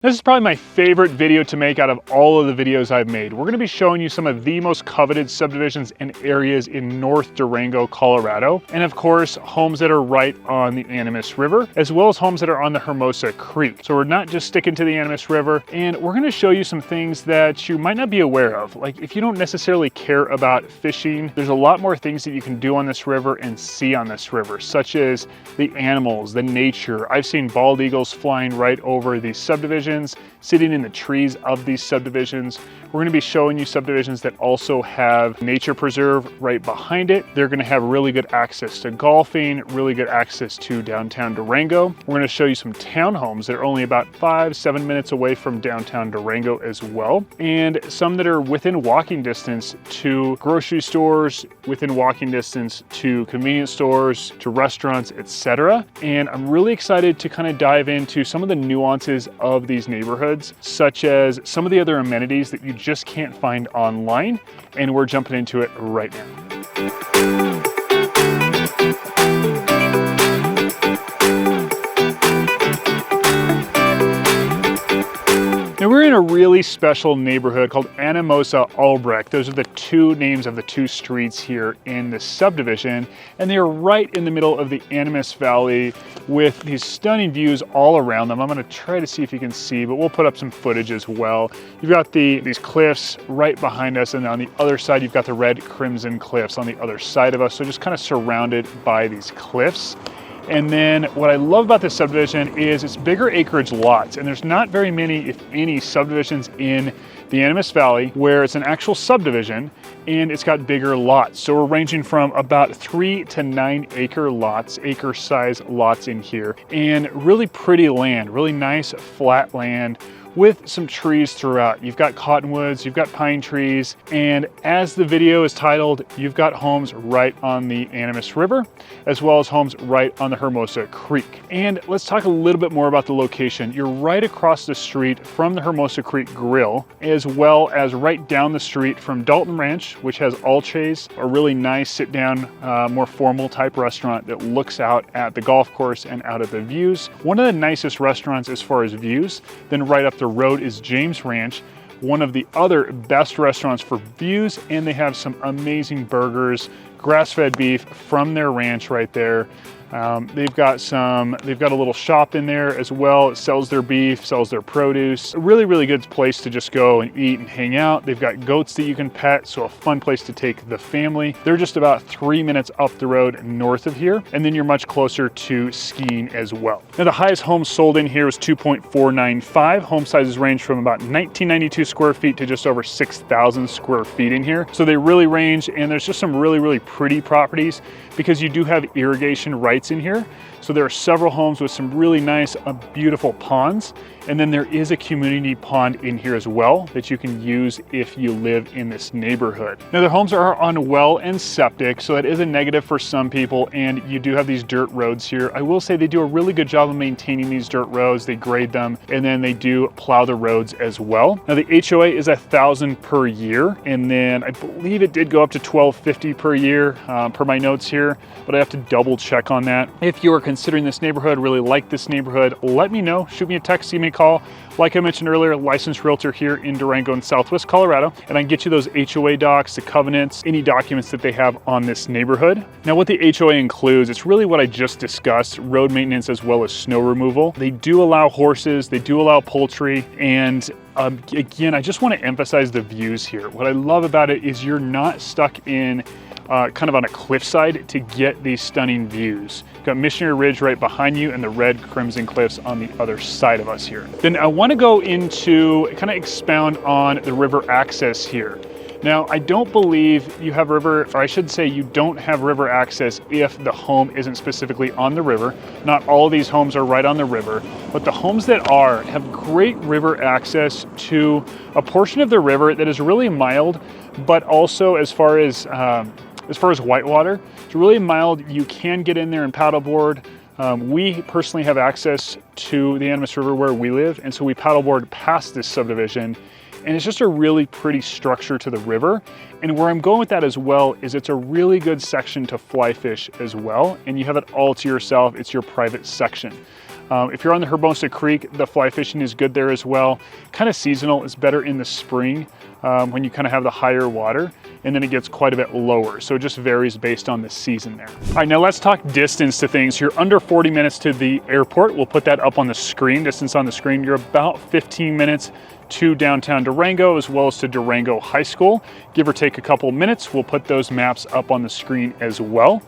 This is probably my favorite video to make out of all of the videos I've made. We're going to be showing you some of the most coveted subdivisions and areas in North Durango, Colorado. And of course, homes that are right on the Animosa River, as well as homes that are on the Hermosa Creek. So we're not just sticking to the Animosa River, and we're going to show you some things that you might not be aware of. Like if you don't necessarily care about fishing, there's a lot more things that you can do on this river and see on this river, such as the animals, the nature. I've seen bald eagles flying right over these subdivisions, sitting in the trees of these subdivisions. We're going to be showing you subdivisions that also have nature preserve right behind it. They're going to have really good access to golfing, really good access to downtown Durango. We're going to show you some townhomes that are only about 5-7 minutes away from downtown Durango as well, and some that are within walking distance to grocery stores, within walking distance to convenience stores, to restaurants, etc. And I'm really excited to kind of dive into some of the nuances of these neighborhoods, such as some of the other amenities that you just can't find online, and we're jumping into it right now. Now we're in a really special neighborhood called Animosa, Albrech. Those are the two names of the two streets here in this subdivision, and they are right in the middle of the Animosa Valley with these stunning views all around them. I'm going to try to see if you can see, but we'll put up some footage as well. You've got these cliffs right behind us, and on the other side you've got the red crimson cliffs on the other side of us, so just kind of surrounded by these cliffs. And then what I love about this subdivision is it's bigger acreage lots, and there's not very many, if any, subdivisions in the Animosa Valley where it's an actual subdivision and it's got bigger lots. So we're ranging from about 3 to 9 acre lots, acre size lots in here, and really pretty land, really nice flat land with some trees throughout. You've got cottonwoods, you've got pine trees, and as the video is titled, you've got homes right on the Animosa River, as well as homes right on the Hermosa Creek. And let's talk a little bit more about the location. You're right across the street from the Hermosa Creek Grill, as well as right down the street from Dalton Ranch, which has Albrech, a really nice sit-down, more formal type restaurant that looks out at the golf course and out at the views. One of the nicest restaurants as far as views. Then right up the road is James Ranch, one of the other best restaurants for views, and they have some amazing burgers, grass-fed beef from their ranch right there. They've got a little shop in there as well. It sells their beef, sells their produce. A really, really good place to just go and eat and hang out. They've got goats that you can pet, so a fun place to take the family. They're just about 3 minutes up the road north of here, and then you're much closer to skiing as well. Now the highest home sold in here is 2.495. Home sizes range from about 1992 square feet to just over 6,000 square feet in here. So they really range, and there's just some really, really pretty properties because you do have irrigation rights in here. So there are several homes with some really nice, beautiful ponds. And then there is a community pond in here as well that you can use if you live in this neighborhood. Now their homes are on well and septic, so that is a negative for some people, and you do have these dirt roads here. I will say they do a really good job of maintaining these dirt roads. They grade them, and then they do plow the roads as well. Now the HOA is $1,000 per year, and then I believe it did go up to $1,250 per year per my notes here, but I have to double check on that. If you are considering this neighborhood, really like this neighborhood, let me know. Shoot me a text, give me a call. Like I mentioned earlier, licensed realtor here in Durango in Southwest Colorado, and I can get you those HOA docs, the covenants, any documents that they have on this neighborhood. Now what the HOA includes, it's really what I just discussed, road maintenance as well as snow removal. They do allow horses, they do allow poultry, and again, I just want to emphasize the views here. What I love about it is you're not stuck in kind of on a cliffside to get these stunning views. You've got Missionary Ridge right behind you and the red crimson cliffs on the other side of us here. Then I want to go into, kind of expound on the river access here. Now, I don't believe you have river, or I should say you don't have river access if the home isn't specifically on the river. Not all of these homes are right on the river, but the homes that are have great river access to a portion of the river that is really mild, but also as far as whitewater, it's really mild. You can get in there and paddleboard. We personally have access to the Animosa River where we live, and so we paddleboard past this subdivision, and it's just a really pretty structure to the river. And where I'm going with that as well is it's a really good section to fly fish as well, and you have it all to yourself. It's your private section. If you're on the Hermosa Creek, the fly fishing is good there as well. Kind of seasonal, it's better in the spring when you kind of have the higher water, and then it gets quite a bit lower. So it just varies based on the season there. All right, now let's talk distance to things. You're under 40 minutes to the airport. We'll put that up on the screen, distance on the screen. You're about 15 minutes to downtown Durango, as well as to Durango High School. Give or take a couple minutes. We'll put those maps up on the screen as well.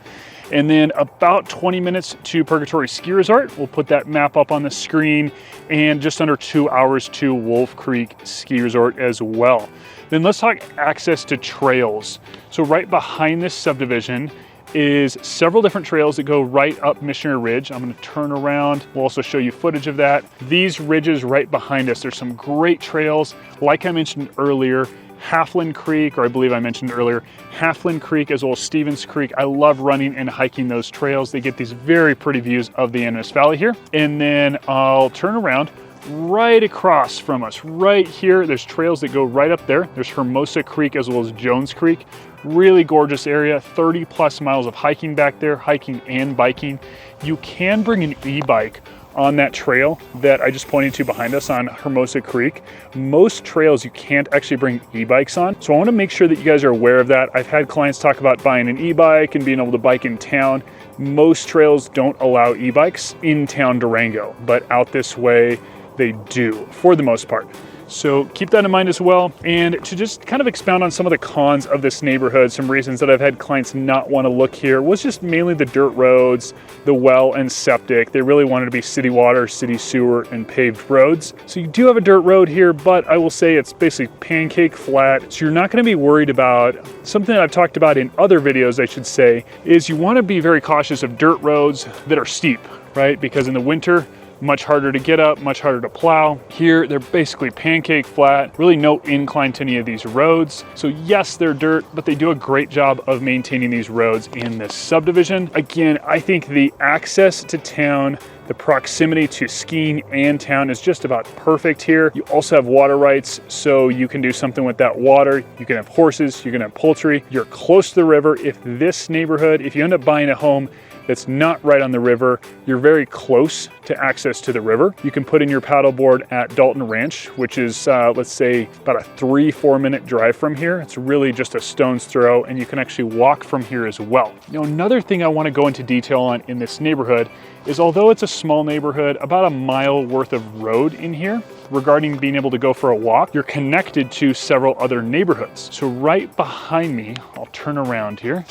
And then about 20 minutes to Purgatory Ski Resort. We'll put that map up on the screen, and just under 2 hours to Wolf Creek Ski Resort as well. Then let's talk access to trails. So right behind this subdivision is several different trails that go right up Missionary Ridge. I'm gonna turn around. We'll also show you footage of that. These ridges right behind us, there's some great trails. Like I mentioned earlier, Halfland Creek, or I believe I mentioned earlier, Halfland Creek as well as Stevens Creek. I love running and hiking those trails. They get these very pretty views of the Animas Valley here. And then I'll turn around. Right across from us, right here, there's trails that go right up there. There's Hermosa Creek as well as Jones Creek. Really gorgeous area, 30 plus miles of hiking back there, hiking and biking. You can bring an e-bike on that trail that I just pointed to behind us on Hermosa Creek. Most trails you can't actually bring e-bikes on. So I want to make sure that you guys are aware of that. I've had clients talk about buying an e-bike and being able to bike in town. Most trails don't allow e-bikes in town Durango, but out this way they do for the most part. So keep that in mind as well. And to just kind of expound on some of the cons of this neighborhood, some reasons that I've had clients not want to look here was just mainly the dirt roads, the well and septic. They really wanted to be city water, city sewer, and paved roads. So you do have a dirt road here, but I will say it's basically pancake flat. So you're not going to be worried about something that I've talked about in other videos, I should say, is you want to be very cautious of dirt roads that are steep, right? Because in the winter, much harder to get up, much harder to plow. Here, they're basically pancake flat, really no incline to any of these roads. So yes, they're dirt, but they do a great job of maintaining these roads in this subdivision. Again, I think the access to town, the proximity to skiing and town is just about perfect here. You also have water rights, so you can do something with that water. You can have horses, you can have poultry. You're close to the river. If this neighborhood, if you end up buying a home that's not right on the river, you're very close to access to the river. You can put in your paddleboard at Dalton Ranch, which is, let's say, about a 3-4 minute drive from here. It's really just a stone's throw, and you can actually walk from here as well. Now, another thing I want to go into detail on in this neighborhood is, although it's a small neighborhood, about a mile worth of road in here, regarding being able to go for a walk, you're connected to several other neighborhoods. So right behind me, I'll turn around here.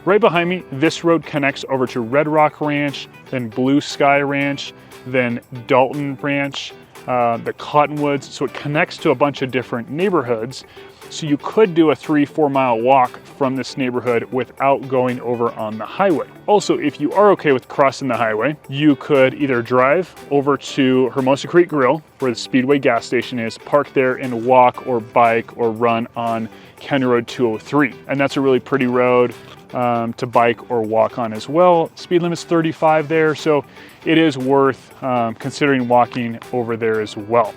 Right behind me, this road connects over to Red Rock Ranch, then Blue Sky Ranch, then Dalton Ranch, the Cottonwoods. So it connects to a bunch of different neighborhoods. So you could do a 3-4 mile walk from this neighborhood without going over on the highway. Also, if you are okay with crossing the highway, you could either drive over to Hermosa Creek Grill, where the Speedway gas station is, park there and walk or bike or run on County Road 203. And that's a really pretty road to bike or walk on as well. Speed limit's 35 there, so it is worth considering walking over there as well.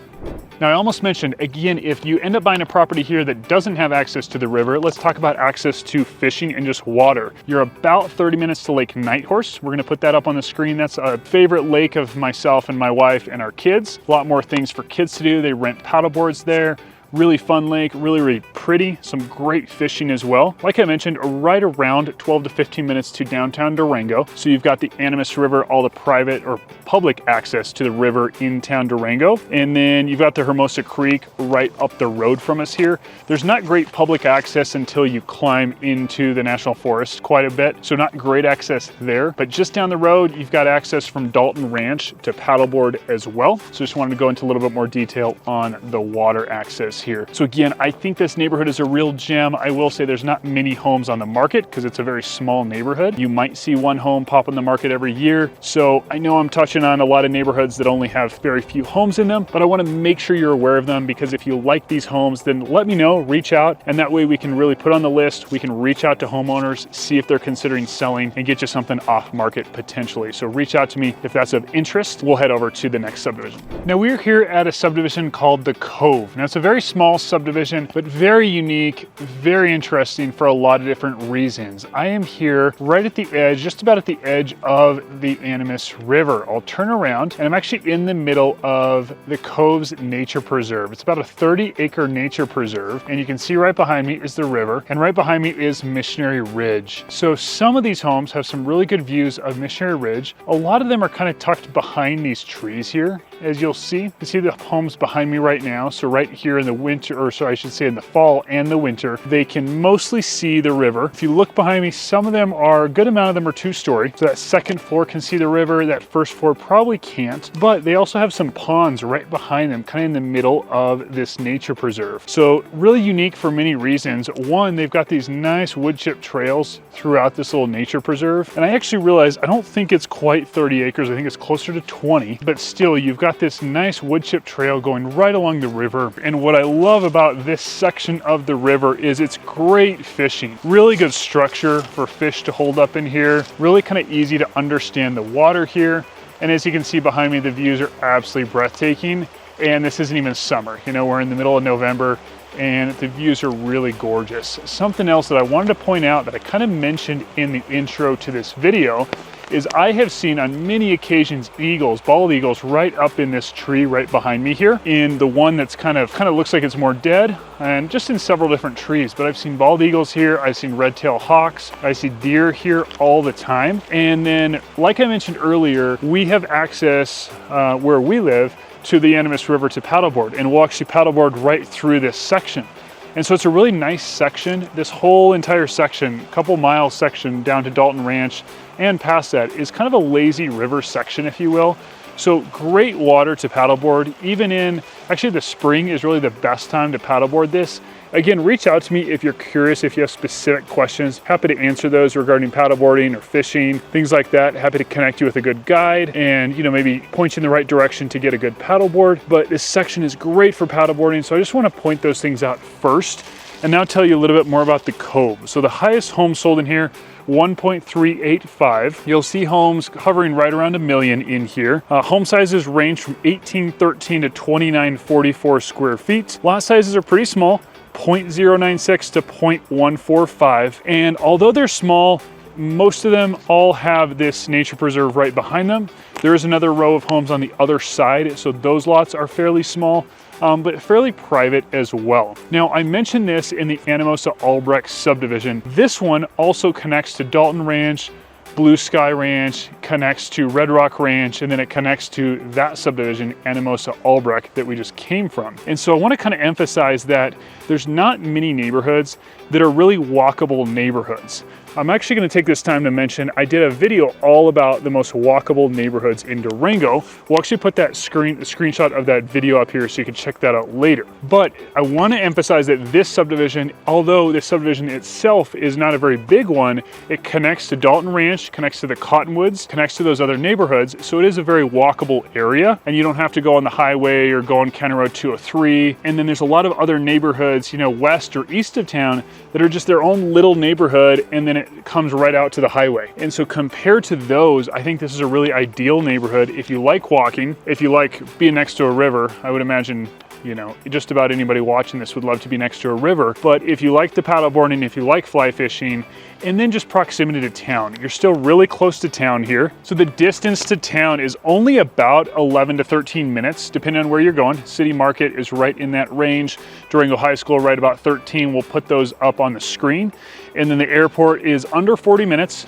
Now, I almost mentioned, again, if you end up buying a property here that doesn't have access to the river, let's talk about access to fishing and just water. You're about 30 minutes to Lake Nighthorse. We're gonna put that up on the screen. That's a favorite lake of myself and my wife and our kids. A lot more things for kids to do. They rent paddleboards there. Really fun lake, really pretty, some great fishing as well. Like I mentioned, right around 12 to 15 minutes to downtown Durango. So you've got the Animas River, all the private or public access to the river in town Durango. And then you've got the Hermosa Creek right up the road from us here. There's not great public access until you climb into the National Forest quite a bit. So not great access there, but just down the road, you've got access from Dalton Ranch to paddleboard as well. So just wanted to go into a little bit more detail on the water access here. So again, I think this neighborhood is a real gem. I will say there's not many homes on the market because it's a very small neighborhood. You might see one home pop on the market every year. So I know I'm touching on a lot of neighborhoods that only have very few homes in them, but I want to make sure you're aware of them, because if you like these homes, then let me know, reach out, and that way we can really put on the list. We can reach out to homeowners, see if they're considering selling, and get you something off market potentially. So reach out to me if that's of interest. We'll head over to the next subdivision. Now we're here at a subdivision called the Cove. Now it's a very small subdivision, but very unique, very interesting for a lot of different reasons. I am here right at the edge, just about at the edge of the Animas River. I'll turn around and I'm actually in the middle of the Cove's Nature Preserve. It's about a 30-acre nature preserve, and you can see right behind me is the river, and right behind me is Missionary Ridge. So some of these homes have some really good views of Missionary Ridge. A lot of them are kind of tucked behind these trees here, as you'll see. You see the homes behind me right now. So right here in the winter, or sorry, I should say in the fall and the winter, they can mostly see the river. If you look behind me, some of them are, a good amount of them are two-story. So that second floor can see the river, that first floor probably can't, but they also have some ponds right behind them, kind of in the middle of this nature preserve. So really unique for many reasons. One, they've got these nice wood chip trails throughout this little nature preserve. And I actually realized I don't think it's quite 30 acres. I think it's closer to 20, but still you've got this nice wood chip trail going right along the river. And what I love about this section of the river is it's great fishing. Really good structure for fish to hold up in here. Really kind of easy to understand the water here. And as you can see behind me, the views are absolutely breathtaking. And this isn't even summer. You know, we're in the middle of November and the views are really gorgeous. Something else that I wanted to point out that I kind of mentioned in the intro to this video is I have seen on many occasions eagles, bald eagles, right up in this tree right behind me here, in the one that's kind of looks like it's more dead, and just in several different trees. But I've seen bald eagles here, I've seen red-tailed hawks, I see deer here all the time. And then, like I mentioned earlier, we have access where we live to the Animas River to paddleboard, and we'll actually paddleboard right through this section. And so it's a really nice section. This whole entire section, couple mile section down to Dalton Ranch and past that, is kind of a lazy river section, if you will. So great water to paddleboard. Even in, actually the spring is really the best time to paddleboard this. Again, reach out to me if you're curious, if you have specific questions. Happy to answer those regarding paddleboarding or fishing, things like that. Happy to connect you with a good guide and, you know, maybe point you in the right direction to get a good paddleboard. But this section is great for paddleboarding, so I just want to point those things out first and now tell you a little bit more about the Cove. So the highest home sold in here, 1.385. You'll see homes hovering right around $1 million in here. Home sizes range from 1813 to 2944 square feet. Lot sizes are pretty small, 0.096 to 0.145. And although they're small, most of them all have this nature preserve right behind them. There is another row of homes on the other side, so those lots are fairly small, but fairly private as well. Now, I mentioned this in the Animosa Albrech subdivision. This one also connects to Dalton Ranch, Blue Sky Ranch, connects to Red Rock Ranch, and then it connects to that subdivision, Animosa Albrech, that we just came from. And so I want to kind of emphasize that there's not many neighborhoods that are really walkable neighborhoods. I'm actually going to take this time to mention I did a video all about the most walkable neighborhoods in Durango. We'll actually put that screenshot of that video up here so you can check that out later. But I want to emphasize that this subdivision, although this subdivision itself is not a very big one, it connects to Dalton Ranch, connects to the Cottonwoods, connects to those other neighborhoods. So it is a very walkable area, and you don't have to go on the highway or go on County Road 203. And then there's a lot of other neighborhoods, you know, west or east of town that are just their own little neighborhood, and then it comes right out to the highway. And so compared to those, I think this is a really ideal neighborhood if you like walking, if you like being next to a river. I would imagine, you know, just about anybody watching this would love to be next to a river. But if you like the paddleboarding, if you like fly fishing, and then just proximity to town, you're still really close to town here. So the distance to town is only about 11 to 13 minutes, depending on where you're going. City Market is right in that range. Durango High School, right about 13. We'll put those up on the screen. And then the airport is under 40 minutes,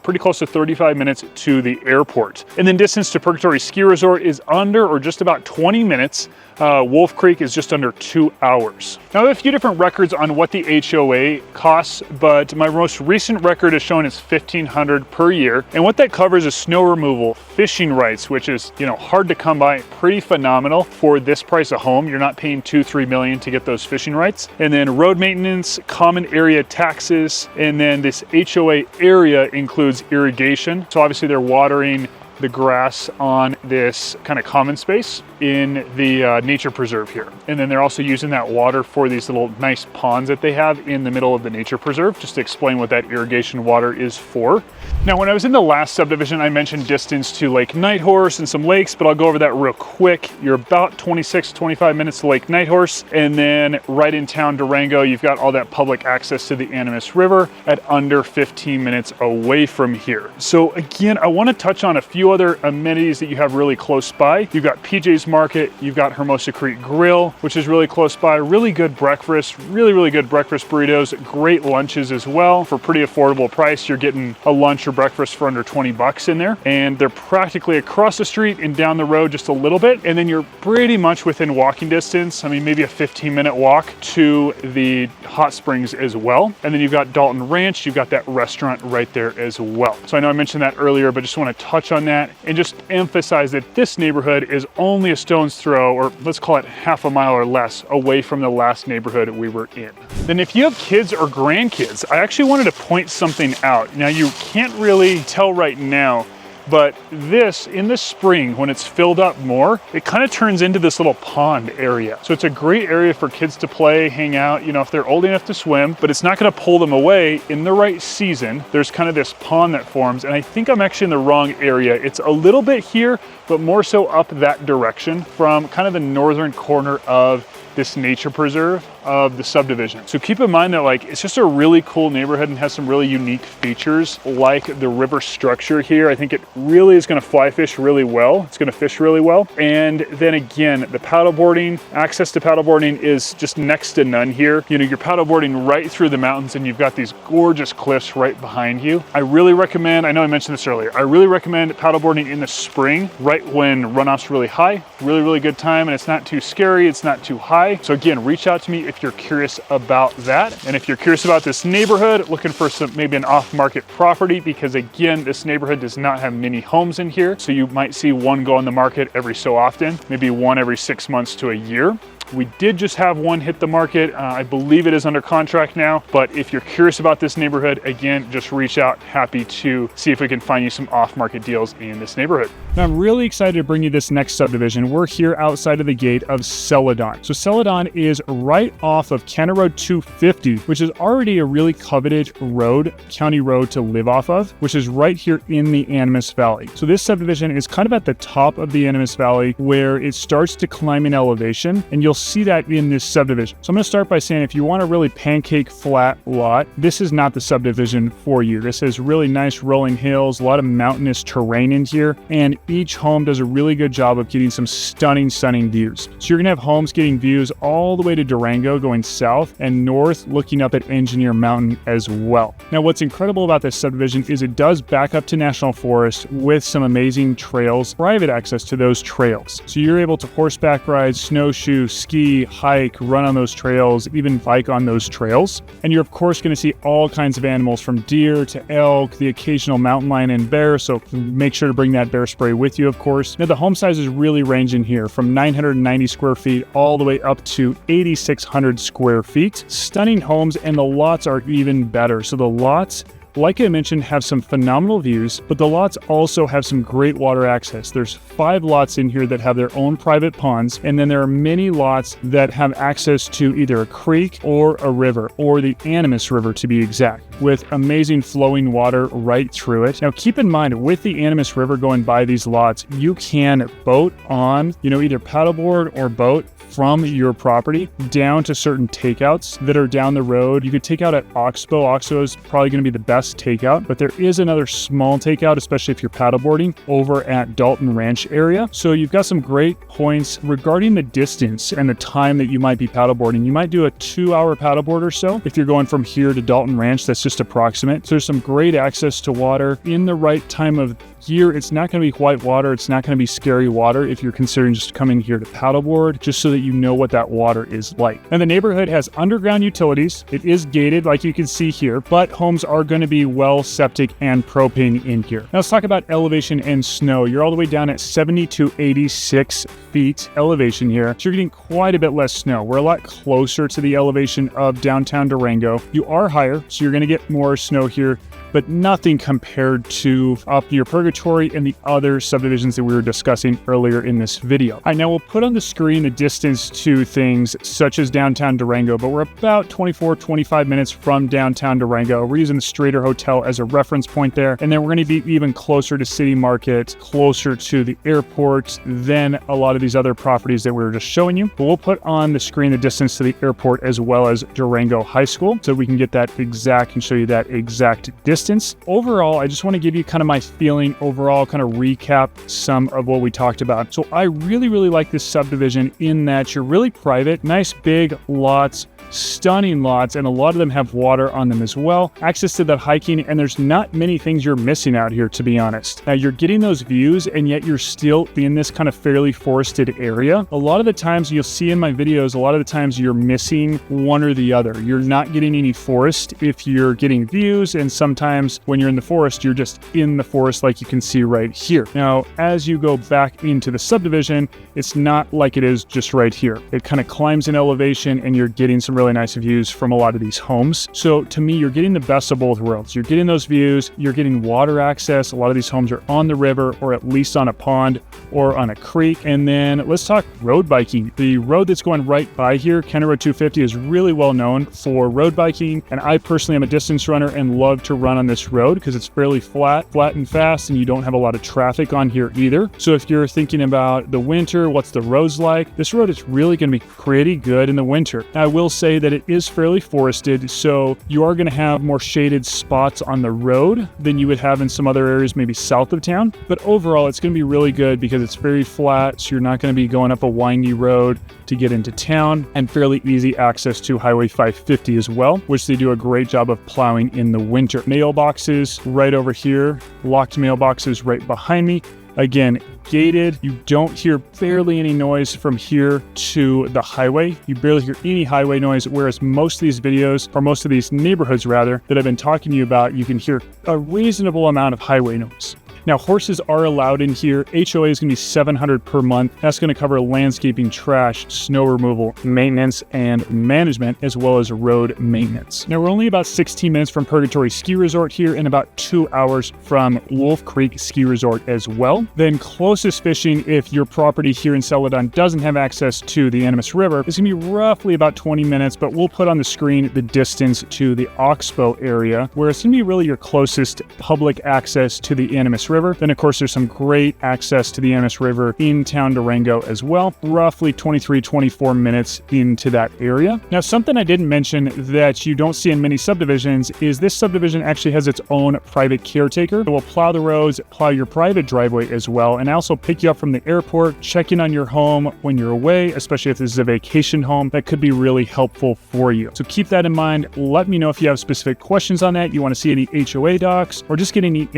pretty close to 35 minutes to the airport. And then distance to Purgatory Ski Resort is under or just about 20 minutes. Wolf Creek is just under 2 hours. Now I have a few different records on what the HOA costs, but my most recent record is showing it's $1,500 per year. And what that covers is snow removal, fishing rights, which is, you know, hard to come by, pretty phenomenal for this price of home. You're not paying $2-3 million to get those fishing rights. And then road maintenance, common area taxes, and then this HOA area includes irrigation. So obviously they're watering the grass on this kind of common space in the nature preserve here. And then they're also using that water for these little nice ponds that they have in the middle of the nature preserve, just to explain what that irrigation water is for. Now, when I was in the last subdivision, I mentioned distance to Lake Nighthorse and some lakes, but I'll go over that real quick. You're about 26, 25 minutes to Lake Nighthorse, and then right in town, Durango, you've got all that public access to the Animas River at under 15 minutes away from here. So again, I want to touch on a few other amenities that you have really close by. You've got PJ's Market, you've got Hermosa Creek Grill, which is really close by. Really good breakfast, really good breakfast burritos, great lunches as well. For pretty affordable price, you're getting a lunch or breakfast for under 20 bucks in there. And they're practically across the street and down the road just a little bit. And then you're pretty much within walking distance. I mean, maybe a 15-minute walk to the hot springs as well. And then you've got Dalton Ranch, you've got that restaurant right there as well. So I know I mentioned that earlier, but just want to touch on that and just emphasize that this neighborhood is only a stone's throw, or let's call it half a mile or less, away from the last neighborhood we were in. Then if you have kids or grandkids, I actually wanted to point something out. Now, you can't really tell right now, but this, in the spring, when it's filled up more, it kind of turns into this little pond area. So it's a great area for kids to play, hang out, you know, if they're old enough to swim, but it's not gonna pull them away in the right season. There's kind of this pond that forms, and I think I'm actually in the wrong area. It's a little bit here, but more so up that direction from kind of the northern corner of this nature preserve of the subdivision. So keep in mind that like it's just a really cool neighborhood and has some really unique features like the river structure here. I think it really is going to fly fish really well. It's going to fish really well. And then again, the paddleboarding, access to paddleboarding is just next to none here. You know, you're paddleboarding right through the mountains and you've got these gorgeous cliffs right behind you. I really recommend, I know I mentioned this earlier, I really recommend paddleboarding in the spring, right when runoff's really high. Really good time, and it's not too scary, it's not too high. So again, reach out to me if you're curious about that. And if you're curious about this neighborhood, looking for some maybe an off-market property, because again, this neighborhood does not have many homes in here. So you might see one go on the market every so often, maybe one every 6 months to a year. We did just have one hit the market. I believe it is under contract now, but if you're curious about this neighborhood, again, just reach out. Happy to see if we can find you some off-market deals in this neighborhood. Now, I'm really excited to bring you this next subdivision. We're here outside of the gate of Celadon. So Celadon is right off of County Road 250, which is already a really coveted road, county road to live off of, which is right here in the Animas Valley. So this subdivision is kind of at the top of the Animas Valley where it starts to climb in elevation, and you'll see that in this subdivision. So I'm going to start by saying, if you want a really pancake flat lot, this is not the subdivision for you. This has really nice rolling hills, a lot of mountainous terrain in here, and each home does a really good job of getting some stunning views. So you're going to have homes getting views all the way to Durango going south and north, looking up at Engineer Mountain as well. Now, what's incredible about this subdivision is it does back up to National Forest with some amazing trails, private access to those trails. So you're able to horseback ride, snowshoe, ski, hike, run on those trails, even bike on those trails. And you're of course going to see all kinds of animals, from deer to elk, the occasional mountain lion and bear. So make sure to bring that bear spray with you, of course. Now, the home sizes really range in here from 990 square feet all the way up to 8,600 square feet. Stunning homes, and the lots are even better. So the lots, like I mentioned, have some phenomenal views, but the lots also have some great water access. There's 5 lots in here that have their own private ponds, and then there are many lots that have access to either a creek or a river, or the Animas River to be exact, with amazing flowing water right through it. Now, keep in mind, with the Animas River going by these lots, you can boat on, either paddleboard or boat from your property down to certain takeouts that are down the road. You could take out at Oxbow. Oxbow is probably going to be the best takeout, but there is another small takeout, especially if you're paddleboarding, over at Dalton Ranch area. So you've got some great points regarding the distance and the time that you might be paddleboarding. You might do a 2-hour paddleboard or so if you're going from here to Dalton Ranch. That's just approximate. So there's some great access to water in the right time of year. It's not going to be white water. It's not going to be scary water if you're considering just coming here to paddleboard, just so that you know what that water is like. And the neighborhood has underground utilities. It is gated, like you can see here, but homes are going to be well septic and propane in here. Now let's talk about elevation and snow. You're all the way down at 70 to 86 feet elevation here. So you're getting quite a bit less snow. We're a lot closer to the elevation of downtown Durango. You are higher, so you're going to get more snow here, but nothing compared to up near Purgatory Purgatory and the other subdivisions that we were discussing earlier in this video. All right, now we'll put on the screen the distance to things such as downtown Durango, but we're about 24-25 minutes from downtown Durango. We're using the Strader Hotel as a reference point there, and then we're going to be even closer to City Market, closer to the airport than a lot of these other properties that we were just showing you. But we'll put on the screen the distance to the airport as well as Durango High School so we can get that exact and show you that exact distance. Overall, I just want to give you kind of my feeling overall, kind of recap some of what we talked about. So I really like this subdivision in that you're really private, nice big lots, stunning lots, and a lot of them have water on them as well. Access to that hiking, and there's not many things you're missing out here, to be honest. Now, you're getting those views, and yet you're still in this kind of fairly forested area. A lot of the times you'll see in my videos, a lot of the times you're missing one or the other. You're not getting any forest if you're getting views, and sometimes when you're in the forest, you're just in the forest like you can see right here. Now, as you go back into the subdivision, it's not like it is just right here. It kind of climbs in elevation, and you're getting some really nice views from a lot of these homes. So to me, you're getting the best of both worlds. You're getting those views, you're getting water access. A lot of these homes are on the river or at least on a pond or on a creek. And then let's talk road biking. The road that's going right by here, County Road 250, is really well known for road biking. And I personally am a distance runner and love to run on this road because it's fairly flat and fast, and you don't have a lot of traffic on here either. So if you're thinking about the winter, what's the roads like? This road is really going to be pretty good in the winter. Now, I will say that it is fairly forested, so you are going to have more shaded spots on the road than you would have in some other areas, maybe south of town. But overall, it's going to be really good because it's very flat, so you're not going to be going up a windy road to get into town, and fairly easy access to Highway 550 as well, which they do a great job of plowing in the winter. Mailboxes right over here, locked mailboxes right behind me. Again, gated. You don't hear barely any noise from here to the highway. You barely hear any highway noise, whereas most of these videos, or most of these neighborhoods rather, that I've been talking to you about, you can hear a reasonable amount of highway noise. Now, horses are allowed in here. HOA is going to be $700 per month. That's going to cover landscaping, trash, snow removal, maintenance, and management, as well as road maintenance. Now, we're only about 16 minutes from Purgatory Ski Resort here and about 2 hours from Wolf Creek Ski Resort as well. Then closest fishing, if your property here in Celadon doesn't have access to the Animas River, is going to be roughly about 20 minutes, but we'll put on the screen the distance to the Oxbow area, where it's going to be really your closest public access to the Animas River. Then, of course, there's some great access to the Animas River in town Durango as well, roughly 23-24 minutes into that area. Now, something I didn't mention that you don't see in many subdivisions is this subdivision actually has its own private caretaker that will plow the roads, plow your private driveway as well, and also pick you up from the airport, check in on your home when you're away, especially if this is a vacation home. That could be really helpful for you. So keep that in mind. Let me know if you have specific questions on that, you want to see any HOA docs, or just get any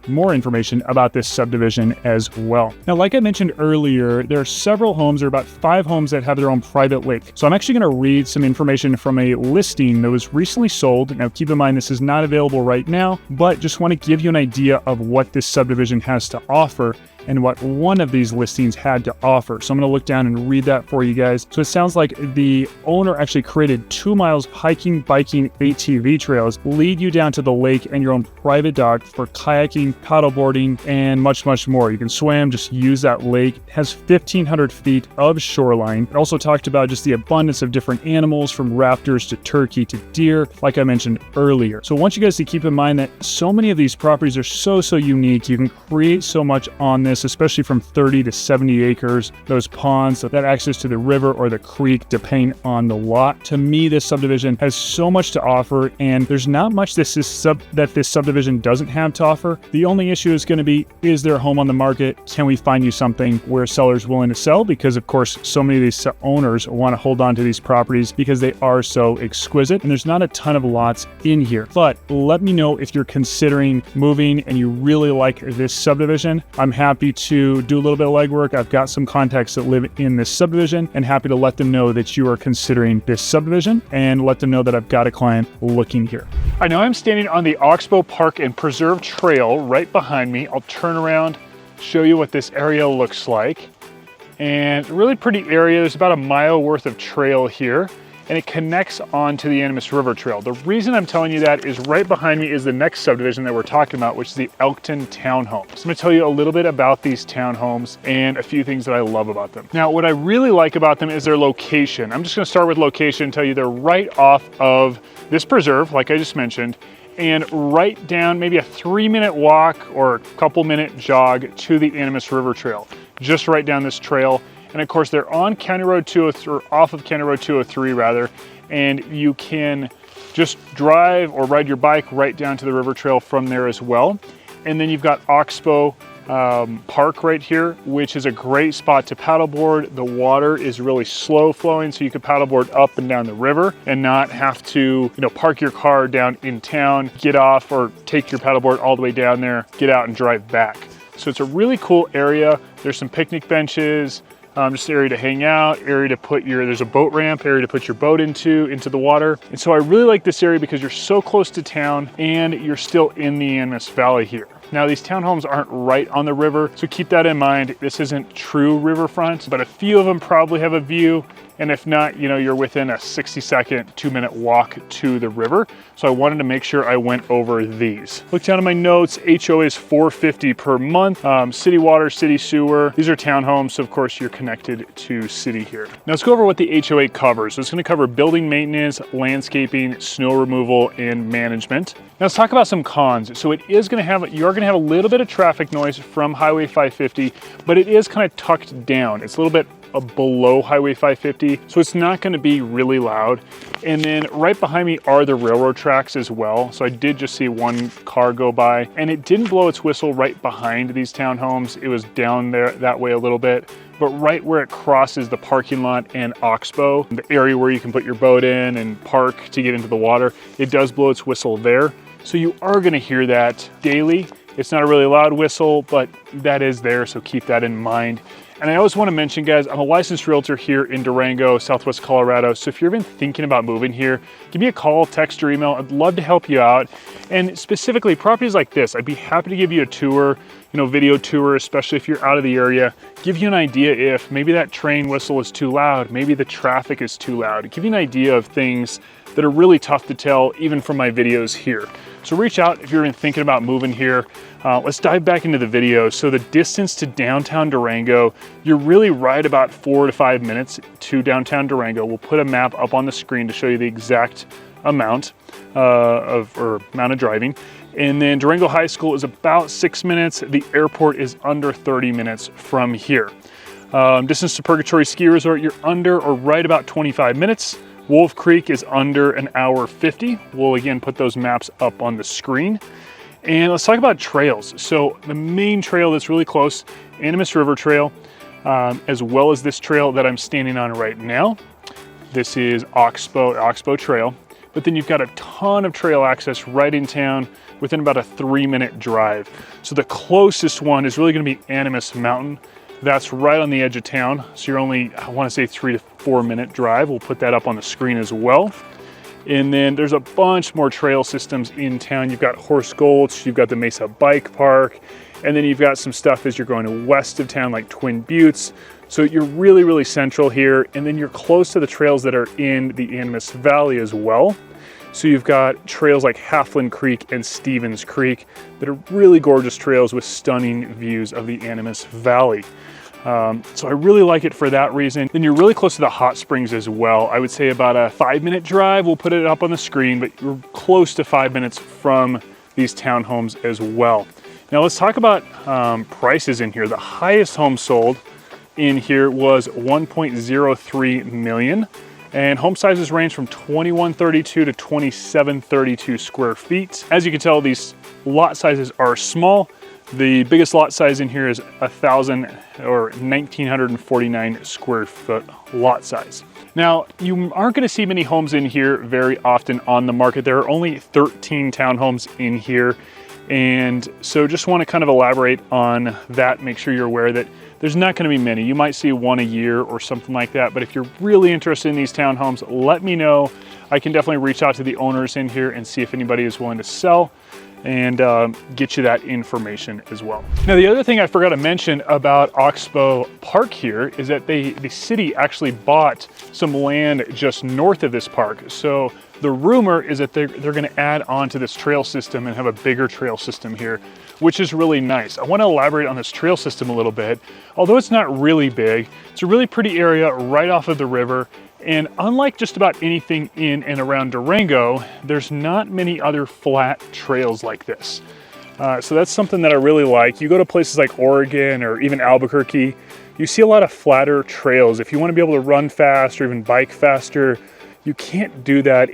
more information about this subdivision as well. Now, like I mentioned earlier, there are several homes, there are about 5 homes that have their own private lake. So I'm actually going to read some information from a listing that was recently sold. Now, keep in mind, this is not available right now, but just want to give you an idea of what this subdivision has to offer and what one of these listings had to offer. So I'm going to look down and read that for you guys. So it sounds like the owner actually created 2 miles hiking, biking, ATV trails, lead you down to the lake and your own private dock for kayaking, paddleboarding, and much more. You can swim, just use that lake. It has 1,500 feet of shoreline. It also talked about just the abundance of different animals, from raptors to turkey to deer, like I mentioned earlier. So I want you guys to keep in mind that so many of these properties are so unique. You can create so much on this, especially from 30 to 70 acres, those ponds, that access to the river or the creek, depending on the lot. To me, this subdivision has so much to offer, and there's not much that this subdivision doesn't have to offer. The only issue is going to be, is there a home on the market? Can we find you something where a seller's willing to sell? Because of course, so many of these owners want to hold on to these properties because they are so exquisite, and there's not a ton of lots in here. But let me know if you're considering moving and you really like this subdivision. I'm happy to do a little bit of legwork. I've got some contacts that live in this subdivision, and happy to let them know that you are considering this subdivision and let them know that I've got a client looking here. I know I'm standing on the Oxbow Park and Preserve Trail right behind me. I'll turn around, show you what this area looks like. And really pretty area. There's about a mile worth of trail here. and it connects onto the Animas River Trail. The reason I'm telling you that is right behind me is the next subdivision that we're talking about, which is the Elkton Townhomes. I'm gonna tell you a little bit about these townhomes and a few things that I love about them. Now, what I really like about them is their location. I'm just gonna start with location and tell you they're right off of this preserve, like I just mentioned, and right down maybe a 3-minute walk or a couple-minute jog to the Animas River Trail, just right down this trail. And of course, they're on County Road 203, or off of County Road 203 rather, and you can just drive or ride your bike right down to the river trail from there as well. And then you've got Oxbow Park right here, which is a great spot to paddleboard. The water is really slow flowing, so you can paddleboard up and down the river and not have to, park your car down in town, get off, or take your paddleboard all the way down there, get out and drive back. So it's a really cool area. There's some picnic benches, just area to hang out, area to put there's a boat ramp, area to put your boat into the water. And so I really like this area because you're so close to town and you're still in the Animas Valley here. Now, these townhomes aren't right on the river, so keep that in mind. This isn't true riverfront, but a few of them probably have a view. And if not, you're within a 60-second, 2-minute walk to the river. So I wanted to make sure I went over these. Look down at my notes. HOA is $450 per month. City water, city sewer. These are townhomes, so of course you're connected to city here. Now let's go over what the HOA covers. So it's going to cover building maintenance, landscaping, snow removal, and management. Now let's talk about some cons. So you are going to have a little bit of traffic noise from Highway 550, but it is kind of tucked down. It's a little bit below Highway 550, so it's not going to be really loud. And then right behind me are the railroad tracks as well. So I did just see one car go by, and it didn't blow its whistle right behind these townhomes. It was down there that way a little bit, but right where it crosses the parking lot and Oxbow, the area where you can put your boat in and park to get into the water, it does blow its whistle there. So you are going to hear that daily. It's not a really loud whistle, but that is there, so keep that in mind. And I always want to mention, guys, I'm a licensed realtor here in Durango, Southwest Colorado. So if you're even thinking about moving here, give me a call, text, or email. I'd love to help you out. And specifically properties like this, I'd be happy to give you a tour, video tour, especially if you're out of the area. Give you an idea if maybe that train whistle is too loud, maybe the traffic is too loud. Give you an idea of things that are really tough to tell even from my videos here. So reach out if you're even thinking about moving here. Let's dive back into the video. So the distance to downtown Durango, you're really right about 4 to 5 minutes to downtown Durango. We'll put a map up on the screen to show you the exact amount of driving. And then Durango High School is about 6 minutes. The airport is under 30 minutes from here. Distance to Purgatory Ski Resort, you're under or right about 25 minutes. Wolf Creek is under an hour 50. We'll again put those maps up on the screen. And let's talk about trails. So the main trail that's really close, Animas River Trail, as well as this trail that I'm standing on right now. This is Oxbow Trail. But then you've got a ton of trail access right in town within about a 3-minute drive. So the closest one is really gonna be Animas Mountain. That's right on the edge of town. So you're only, I wanna say 3 to 4 minute drive. We'll put that up on the screen as well. And then there's a bunch more trail systems in town. You've got Horse Gulch, you've got the Mesa Bike Park, and then you've got some stuff as you're going west of town like Twin Buttes. So you're really, really central here. And then you're close to the trails that are in the Animas Valley as well. So you've got trails like Halfland Creek and Stevens Creek that are really gorgeous trails with stunning views of the Animas Valley. So I really like it for that reason. Then you're really close to the hot springs as well. I would say about a 5-minute drive. We'll put it up on the screen, but you're close to 5 minutes from these townhomes as well. Now let's talk about prices in here. The highest home sold in here was 1.03 million. And home sizes range from 2132 to 2732 square feet. As you can tell, these lot sizes are small. The biggest lot size in here is 1,949 square foot lot size. Now, you aren't gonna see many homes in here very often on the market. There are only 13 townhomes in here. And so just wanna kind of elaborate on that, make sure you're aware that there's not gonna be many. You might see one a year or something like that, but if you're really interested in these townhomes, let me know. I can definitely reach out to the owners in here and see if anybody is willing to sell. and get you that information as well. Now, the other thing I forgot to mention about Oxbow Park here is that the city actually bought some land just north of this park. So the rumor is that they're going to add on to this trail system and have a bigger trail system here, which is really nice. I want to elaborate on this trail system a little bit. Although it's not really big, it's a really pretty area right off of the river. And unlike just about anything in and around Durango, there's not many other flat trails like this. So that's something that I really like. You go to places like Oregon or even Albuquerque, you see a lot of flatter trails. If you want to be able to run fast or even bike faster, you can't do that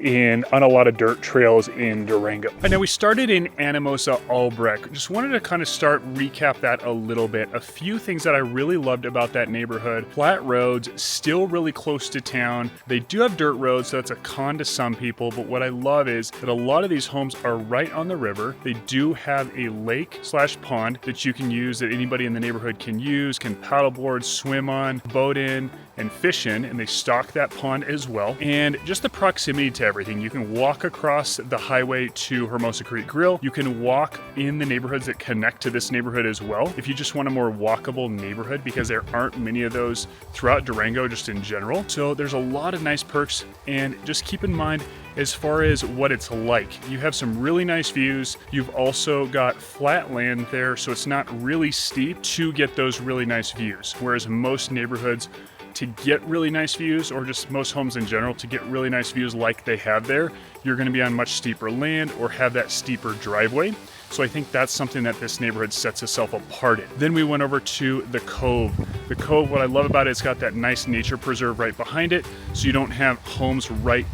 on a lot of dirt trails in Durango. And now we started in Animosa, Albrech. Just wanted to kind of recap that a little bit. A few things that I really loved about that neighborhood. Flat roads, still really close to town. They do have dirt roads, so that's a con to some people, but what I love is that a lot of these homes are right on the river. They do have a lake/pond that you can use, that anybody in the neighborhood can use, can paddleboard, swim on, boat in, and fish in, and they stock that pond as well. And just the proximity to everything. You can walk across the highway to Hermosa Creek Grill. You can walk in the neighborhoods that connect to this neighborhood as well. If you just want a more walkable neighborhood, because there aren't many of those throughout Durango just in general. So there's a lot of nice perks, and just keep in mind as far as what it's like. You have some really nice views. You've also got flat land there, so it's not really steep to get those really nice views. Whereas most neighborhoods, to get really nice views, or just most homes in general, to get really nice views like they have there, you're going to be on much steeper land or have that steeper driveway. So I think that's something that this neighborhood sets itself apart in. Then we went over to the Cove. The Cove, what I love about it, it's got that nice nature preserve right behind it, so you don't have homes right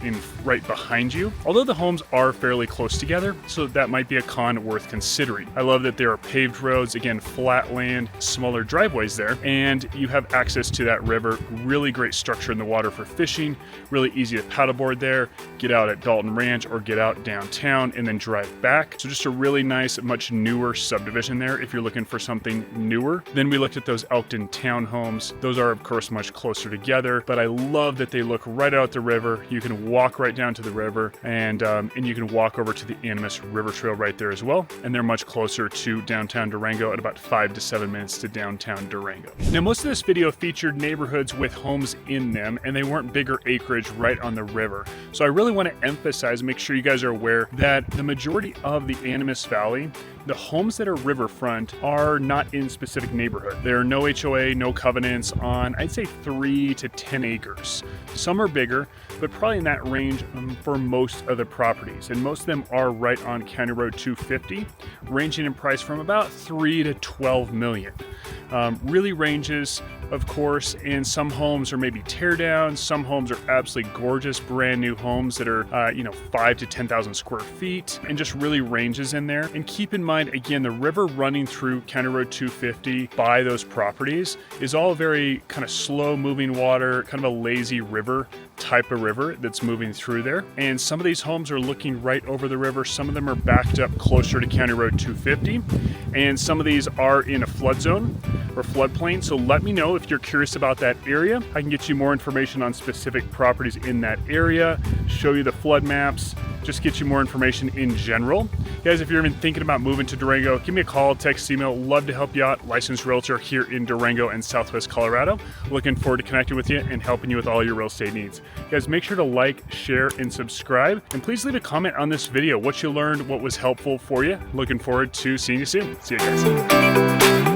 behind you. Although the homes are fairly close together, so that might be a con worth considering. I love that there are paved roads, again, flat land, smaller driveways there, and you have access to that river. Really great structure in the water for fishing, really easy to paddleboard there, get out at Dalton Ranch or get out downtown and then drive back. So just a really nice, much newer subdivision there if you're looking for something newer. Then we looked at those Elkton Townhomes. Those are of course much closer together, but I love that they look right out the river. You can walk right down to the river, and you can walk over to the Animas River Trail right there as well. And they're much closer to downtown Durango at about 5 to 7 minutes to downtown Durango. Now, most of this video featured neighborhoods with homes in them, and they weren't bigger acreage right on the river. So I really want to emphasize, make sure you guys are aware that the majority of the Animas Valley, the homes that are riverfront are not in specific neighborhood. There are no HOA, no covenants on, I'd say 3 to 10 acres. Some are bigger, but probably in that range for most of the properties. And most of them are right on County Road 250, ranging in price from about 3 to 12 million. Really ranges, of course, and some homes are maybe tear downs. Some homes are absolutely gorgeous, brand new homes that are, 5 to 10,000 square feet, and just really ranges in there. And keep in mind, again, the river running through County Road 250 by those properties is all very kind of slow moving water, kind of a lazy river type of river that's moving through there. And some of these homes are looking right over the river. Some of them are backed up closer to County Road 250. And some of these are in a flood zone or floodplain. So let me know if you're curious about that area. I can get you more information on specific properties in that area, show you the flood maps, just get you more information in general. Guys, if you're even thinking about moving to Durango, give me a call, text, email. Love to help you out. Licensed realtor here in Durango and Southwest Colorado. Looking forward to connecting with you and helping you with all your real estate needs. Guys, make sure to like, share, and subscribe. And please leave a comment on this video, what you learned, what was helpful for you. Looking forward to seeing you soon. See you guys.